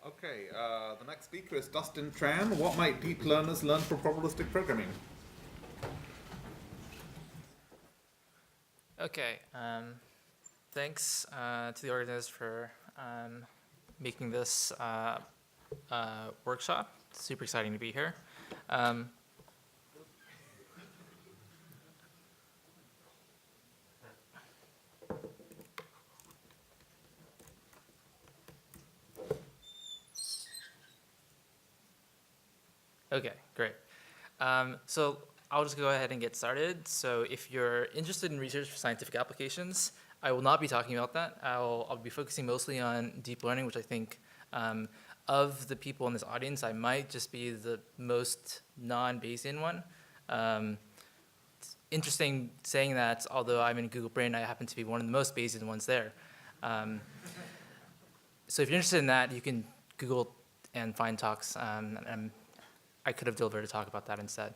Okay, the next speaker is Dustin Tran. What might deep learners learn from probabilistic programming? Okay, thanks to the organizers for making this workshop. It's super exciting to be here. Okay, great. So I'll just go ahead and get started. So if you're interested in research for scientific applications, I will not be talking about that. I'll be focusing mostly on deep learning, which I think of the people in this audience, I might just be the most non-Bayesian one. It's interesting saying that, although I'm in Google Brain, I happen to be one of the most Bayesian ones there. So if you're interested in that, you can Google and find talks. And I could have delivered a talk about that instead.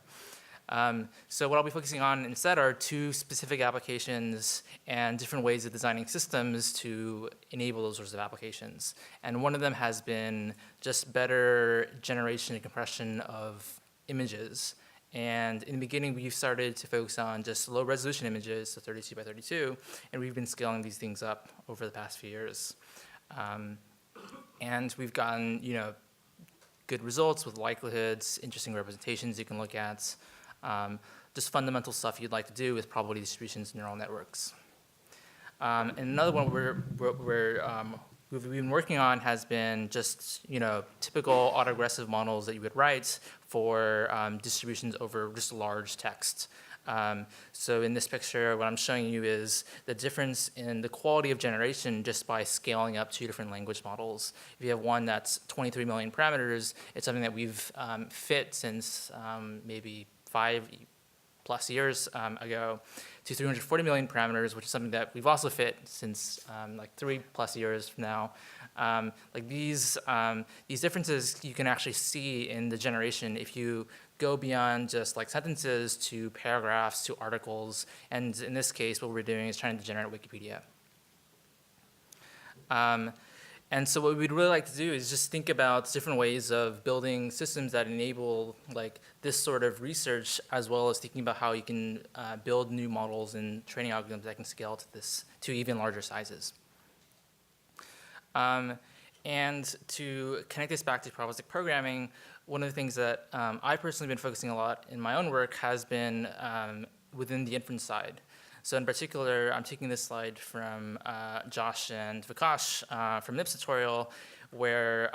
So what I'll be focusing on instead are two specific applications and different ways of designing systems to enable those sorts of applications. And one of them has been just better generation and compression of images. And in the beginning, we started to focus on just low resolution images, so 32 by 32, and we've been scaling these things up over the past few years. And we've gotten, good results with likelihoods, interesting representations you can look at, just fundamental stuff you'd like to do with probability distributions and neural networks. And another one we've been working on has been just typical autoregressive models that you would write for distributions over just large text. So in this picture, what I'm showing you is the difference in the quality of generation just by scaling up two different language models. If you have one that's 23 million parameters, it's something that we've fit since maybe 5+ years ago to 340 million parameters, which is something that we've also fit since like 3+ years from now. These differences you can actually see in the generation if you go beyond just like sentences to paragraphs to articles, and in this case what we're doing is trying to generate Wikipedia. And so what we'd really like to do is just think about different ways of building systems that enable like this sort of research, as well as thinking about how you can build new models and training algorithms that can scale to even larger sizes. And to connect this back to probabilistic programming, one of the things that I've personally been focusing a lot in my own work has been within the inference side. So in particular, I'm taking this slide from Josh and Vikash from NIPS tutorial, where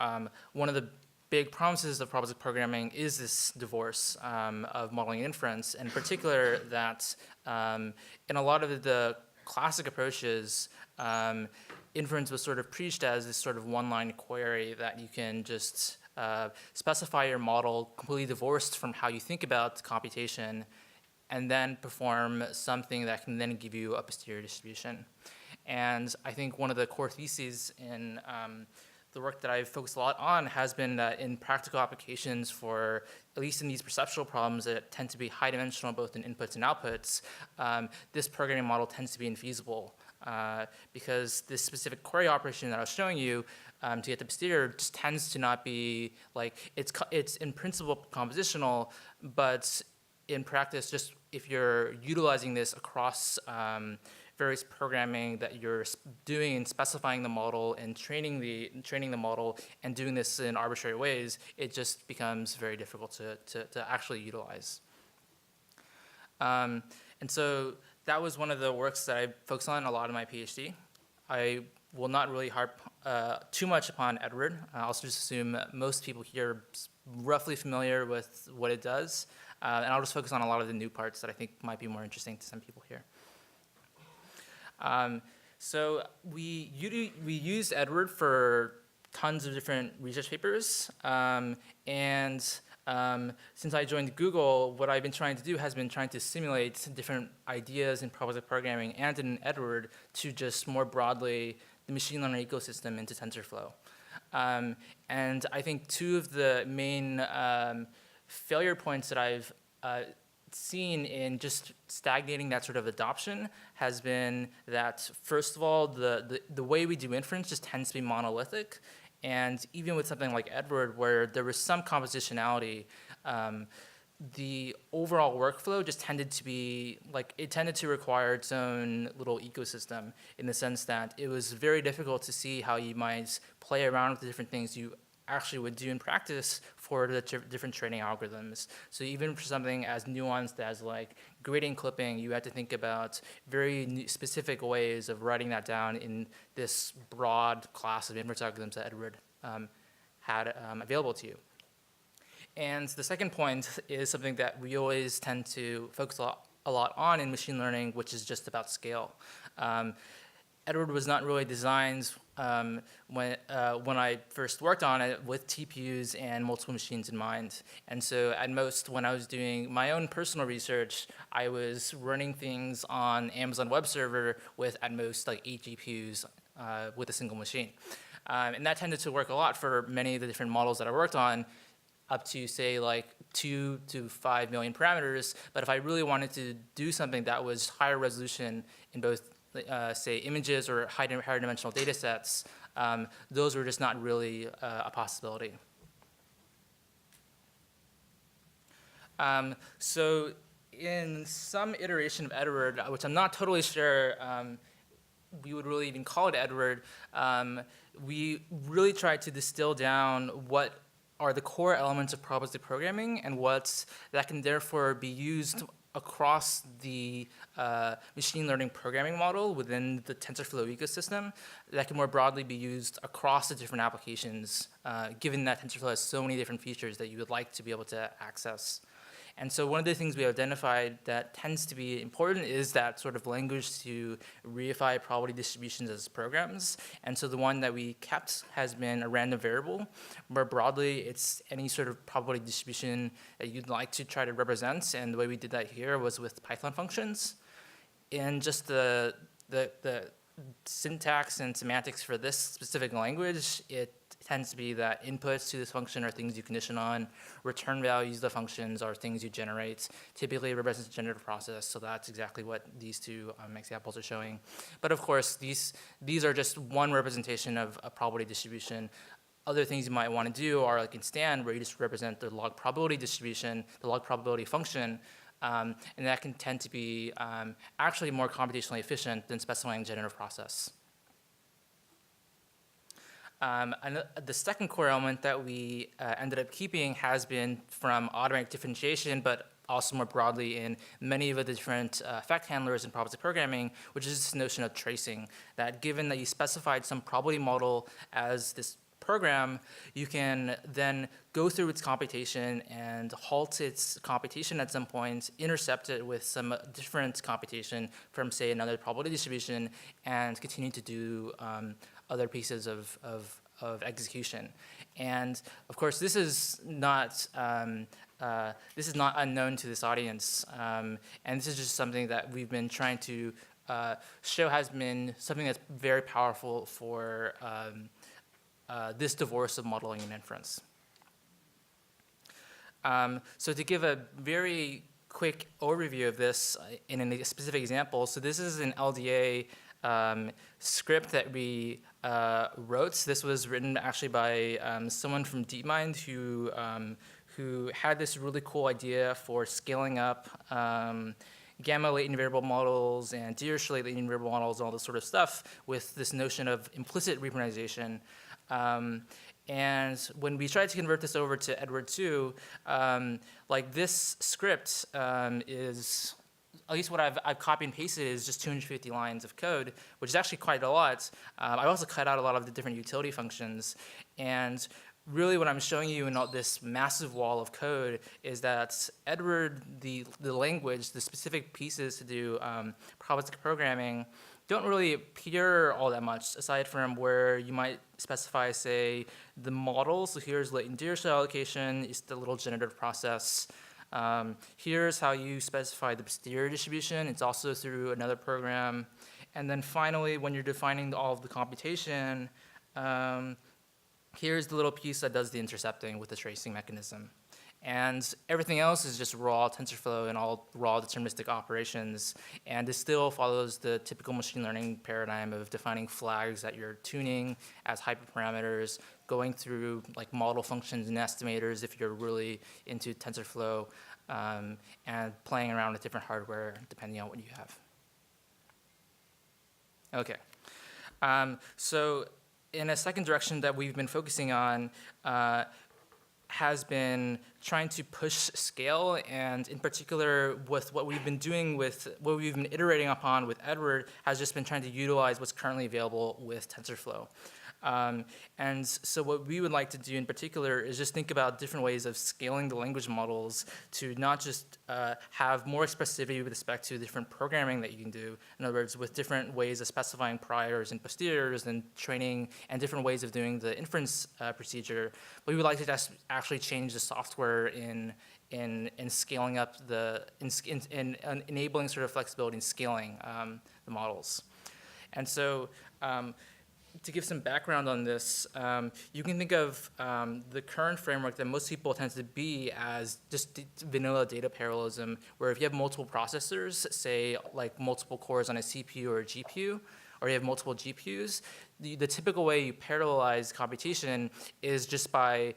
one of the big promises of probabilistic programming is this divorce of modeling and inference, and in particular that in a lot of the classic approaches, inference was sort of preached as this sort of one-line query that you can just specify your model completely divorced from how you think about computation, and then perform something that can then give you a posterior distribution. And I think one of the core theses in the work that I've focused a lot on has been that in practical applications for, at least in these perceptual problems that tend to be high dimensional both in inputs and outputs, this programming model tends to be infeasible because this specific query operation that I was showing you to get the posterior just tends to not be like, it's in principle compositional, but in practice, just if you're utilizing this across various programming that you're doing and specifying the model and training the model and doing this in arbitrary ways, it just becomes very difficult to actually utilize. And so that was one of the works that I focused on a lot in my PhD. I will not really harp too much upon Edward. I'll just assume most people here are roughly familiar with what it does. And I'll just focus on a lot of the new parts that I think might be more interesting to some people here. So we used Edward for tons of different research papers. Since I joined Google, what I've been trying to do has been trying to simulate different ideas in probabilistic programming and in Edward to just more broadly the machine learning ecosystem into TensorFlow. And I think two of the main failure points that I've seen in just stagnating that sort of adoption has been that, first of all, the way we do inference just tends to be monolithic, And even with something like Edward, where there was some compositionality, the overall workflow just tended to be like, it tended to require its own little ecosystem, in the sense that it was very difficult to see how you might play around with the different things you actually would do in practice for the different training algorithms. So even for something as nuanced as like gradient clipping, you had to think about very specific ways of writing that down in this broad class of inference algorithms that Edward had available to you. And the second point is something that we always tend to focus a lot on in machine learning, which is just about scale. Edward was not really designed when I first worked on it with TPUs and multiple machines in mind. And so at most, when I was doing my own personal research, I was running things on Amazon Web Server with at most like 8 GPUs with a single machine. And that tended to work a lot for many of the different models that I worked on, up to say like 2 to 5 million parameters. But if I really wanted to do something that was higher resolution in both say images or higher dimensional data sets, those were just not really a possibility. So in some iteration of Edward, which I'm not totally sure we would really even call it Edward, we really tried to distill down what are the core elements of probabilistic programming and that can therefore be used across the machine learning programming model within the TensorFlow ecosystem that can more broadly be used across the different applications, given that TensorFlow has so many different features that you would like to be able to access. And so one of the things we identified that tends to be important is that sort of language to reify probability distributions as programs. And so the one that we kept has been a random variable. More broadly, it's any sort of probability distribution that you'd like to try to represent. And the way we did that here was with Python functions. And just the syntax and semantics for this specific language, it tends to be that inputs to this function are things you condition on. Return values of the functions are things you generate. Typically, it represents a generative process, so that's exactly what these two examples are showing. But of course, these are just one representation of a probability distribution. Other things you might want to do are like in Stan, where you just represent the log probability distribution, the log probability function, and that can tend to be actually more computationally efficient than specifying a generative process. And the second core element that we ended up keeping has been from automatic differentiation, but also more broadly in many of the different effect handlers in probabilistic programming, which is this notion of tracing, that given that you specified some probability model as this program, you can then go through its computation and halt its computation at some point, intercept it with some different computation from, say, another probability distribution, and continue to do other pieces of execution. And of course, this is not unknown to this audience, and this is just something that we've been trying to show has been something that's very powerful for this divorce of modeling and inference. So to give a very quick overview of this in a specific example, so this is an LDA script that we wrote. This was written actually by someone from DeepMind who had this really cool idea for scaling up gamma latent variable models and Dirichlet latent variable models and all this sort of stuff with this notion of implicit reprioritization. And when we tried to convert this over to Edward 2, like this script is, at least what I've copied and pasted is just 250 lines of code, which is actually quite a lot. I also cut out a lot of the different utility functions. And really what I'm showing you in all this massive wall of code is that Edward, the language, the specific pieces to do probabilistic programming don't really appear all that much, aside from where you might specify, say, the model. So here's latent Dirichlet allocation, it's the little generative process. Here's how you specify the posterior distribution. It's also through another program. And then finally, when you're defining all of the computation, here's the little piece that does the intercepting with the tracing mechanism. And everything else is just raw TensorFlow and all raw deterministic operations. And it still follows the typical machine learning paradigm of defining flags that you're tuning as hyperparameters, going through like model functions and estimators if you're really into TensorFlow, and playing around with different hardware depending on what you have. Okay. So in a second direction that we've been focusing on has been trying to push scale, and in particular with what we've been doing with what we've been iterating upon with Edward has just been trying to utilize what's currently available with TensorFlow. And so what we would like to do in particular is just think about different ways of scaling the language models to not just have more expressivity with respect to different programming that you can do. In other words, with different ways of specifying priors and posteriors and training and different ways of doing the inference procedure. But we would like to just actually change the software in scaling up in enabling sort of flexibility in scaling the models. And so to give some background on this, you can think of the current framework that most people tend to be as just vanilla data parallelism, where if you have multiple processors, say like multiple cores on a CPU or a GPU, or you have multiple GPUs, the typical way you parallelize computation is just by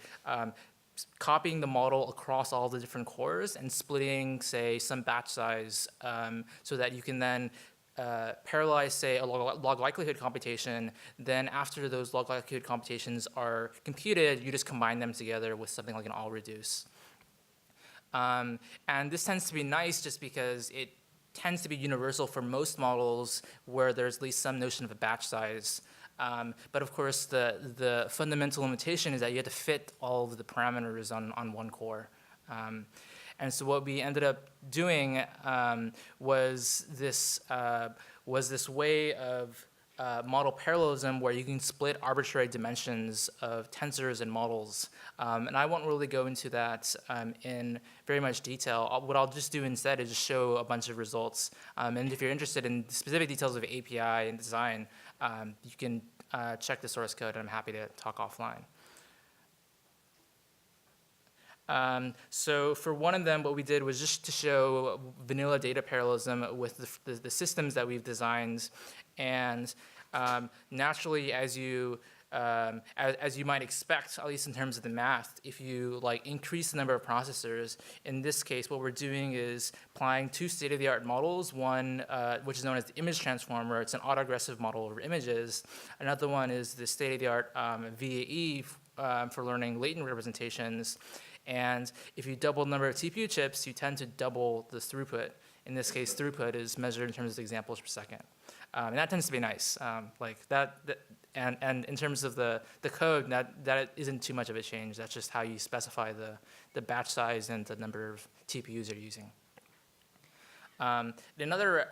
copying the model across all the different cores and splitting, say, some batch size so that you can then parallelize, say, a log likelihood computation. Then after those log likelihood computations are computed, you just combine them together with something like an all reduce. And this tends to be nice just because it tends to be universal for most models where there's at least some notion of a batch size. But of course, the fundamental limitation is that you have to fit all of the parameters on one core. And so what we ended up doing was this way of model parallelism where you can split arbitrary dimensions of tensors and models. And I won't really go into that in very much detail. What I'll just do instead is just show a bunch of results. And if you're interested in specific details of API and design, you can check the source code, and I'm happy to talk offline. So for one of them, what we did was just to show vanilla data parallelism with the systems that we've designed. And naturally, as you might expect, at least in terms of the math, if you like increase the number of processors, in this case, what we're doing is applying two state-of-the-art models. One, which is known as the image transformer. It's an autoaggressive model over images. Another one is the state-of-the-art VAE for learning latent representations. And if you double the number of TPU chips, you tend to double the throughput. In this case, throughput is measured in terms of examples per second. And that tends to be nice. And in terms of the code, that isn't too much of a change. That's just how you specify the batch size and the number of TPUs you're using. Another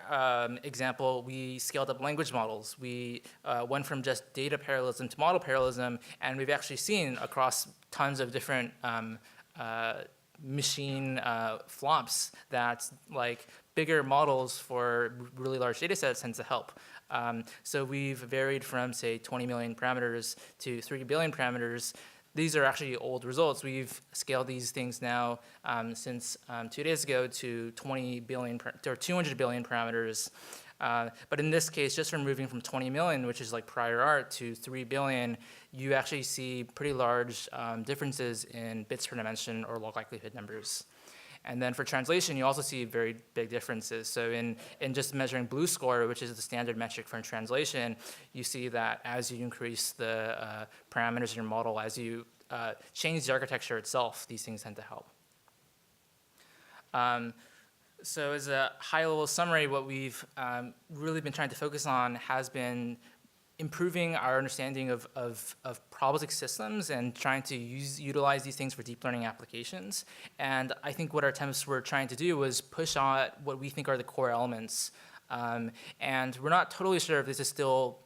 example, we scaled up language models. We went from just data parallelism to model parallelism, and we've actually seen across tons of different machine flops that like bigger models for really large data sets tend to help. So we've varied from, say, 20 million parameters to 3 billion parameters. These are actually old results. We've scaled these things now since 2 days ago to 20 billion or 200 billion parameters. But in this case, just from moving from 20 million, which is like prior art, to 3 billion, you actually see pretty large differences in bits per dimension or log likelihood numbers. And then for translation, you also see very big differences. So in just measuring BLEU score, which is the standard metric for translation, you see that as you increase the parameters in your model, as you change the architecture itself, these things tend to help. So as a high-level summary, what we've really been trying to focus on has been improving our understanding of probabilistic systems and trying to utilize these things for deep learning applications. And I think what our attempts were trying to do was push on what we think are the core elements. And we're not totally sure if this is still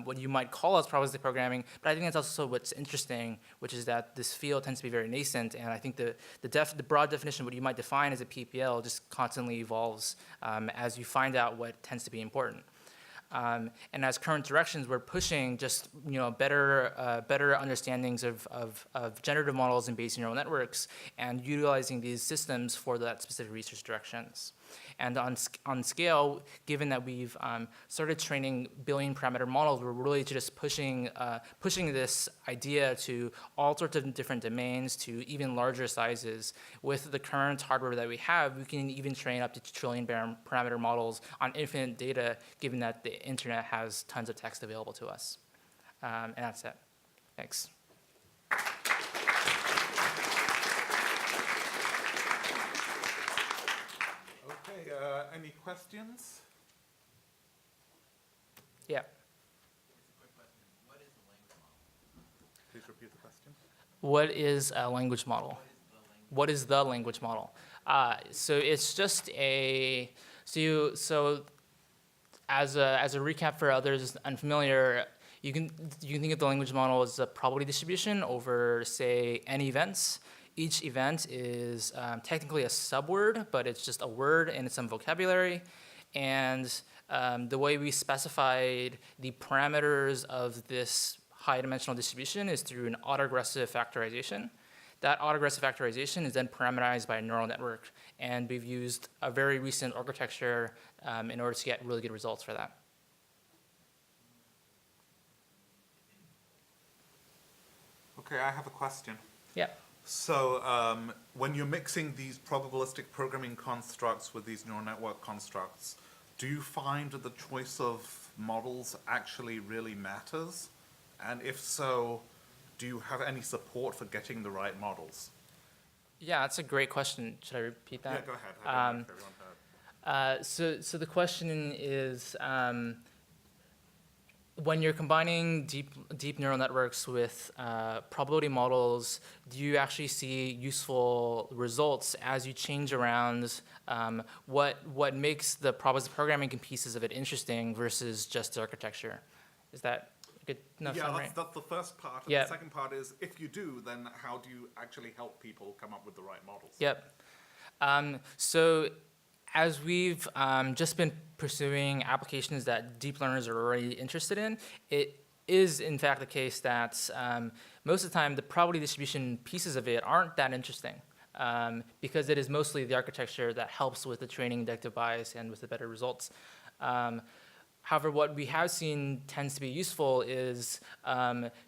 what you might call as probabilistic programming, but I think that's also what's interesting, which is that this field tends to be very nascent, and I think the broad definition of what you might define as a PPL just constantly evolves as you find out what tends to be important. And as current directions, we're pushing just better understandings of generative models and Bayesian neural networks and utilizing these systems for that specific research directions. And on scale, given that we've started training billion parameter models, we're really just pushing this idea to all sorts of different domains to even larger sizes. With the current hardware that we have, we can even train up to trillion parameter models on infinite data, given that the internet has tons of text available to us. And that's it. Thanks. Okay, any questions? Yeah. Please repeat the question. What is a language model? What is the language model? So it's just a so as a recap for others unfamiliar, you can think of the language model as a probability distribution over, say, n events. Each event is technically a subword, but it's just a word in some vocabulary. And the way we specified the parameters of this high-dimensional distribution is through an autoregressive factorization. That autoregressive factorization is then parameterized by a neural network, and we've used a very recent architecture in order to get really good results for that. Okay, I have a question. Yeah. So when you're mixing these probabilistic programming constructs with these neural network constructs, do you find that the choice of models actually really matters? And if so, do you have any support for getting the right models? Yeah, that's a great question. Should I repeat that? Yeah, go ahead. I don't know if everyone heard. So the question is, when you're combining deep neural networks with probability models, do you actually see useful results as you change around what makes the probabilistic programming pieces of it interesting versus just the architecture? Is that good enough? Yeah, that's the first part. And Yeah. the second part is, if you do, then how do you actually help people come up with the right models? Yep. So as we've just been pursuing applications that deep learners are already interested in, it is in fact the case that most of the time the probability distribution pieces of it aren't that interesting because it is mostly the architecture that helps with the training inductive bias and with the better results. However, what we have seen tends to be useful is,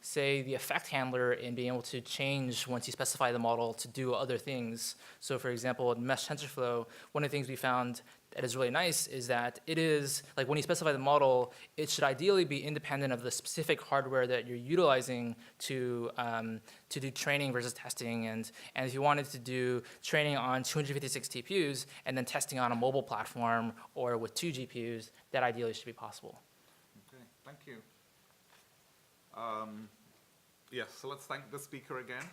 say, the effect handler in being able to change once you specify the model to do other things. So for example, in mesh TensorFlow, one of the things we found that is really nice is that it is, like when you specify the model, it should ideally be independent of the specific hardware that you're utilizing to do training versus testing. And if you wanted to do training on 256 TPUs and then testing on a mobile platform or with 2 GPUs, that ideally should be possible. Okay, thank you. Yes, so let's thank the speaker again.